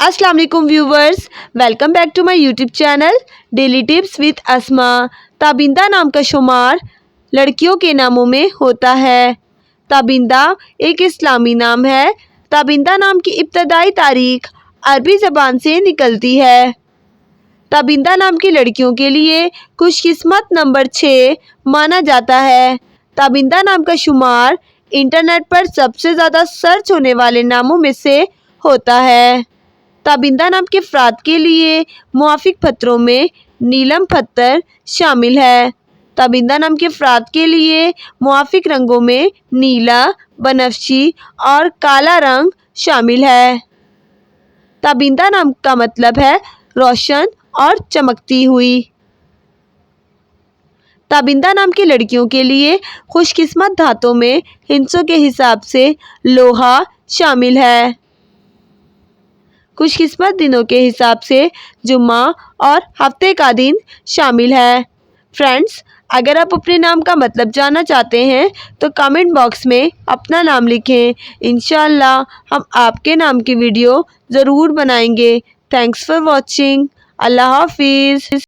अस्सलाम वालेकुम viewers, welcome back to my YouTube channel daily tips with Asma. Tabinda नाम का शुमार लड़कियों के नामों में होता है। ताबिंदा एक इस्लामी नाम है। ताबिंदा नाम की इब्तदाई तारीख अरबी ज़बान से निकलती है। ताबिंदा नाम की लड़कियों के लिए खुशकिस्मत नंबर 6 माना जाता है। ताबिंदा नाम का शुमार इंटरनेट पर सबसे ज़्यादा सर्च होने वाले नामों में से होता है। ताबिंदा नाम के अफराद के लिए मुआफिक पत्थरों में नीलम पत्थर शामिल है। ताबिंदा नाम के अफराद के लिए मुआफिक रंगों में नीला, बनफशी और काला रंग शामिल है। ताबिंदा नाम का मतलब है रोशन और चमकती हुई। ताबिंदा नाम की लड़कियों के लिए खुशकिस्मत धातों में हिस्सों के हिसाब से लोहा शामिल है। खुशकिस्मत दिनों के हिसाब से जुम्मा और हफ्ते का दिन शामिल है। फ्रेंड्स, अगर आप अपने नाम का मतलब जानना चाहते हैं तो कमेंट बॉक्स में अपना नाम लिखें। इंशाअल्लाह हम आपके नाम की वीडियो ज़रूर बनाएंगे। Thanks for watching. अल्लाह हाफिज़।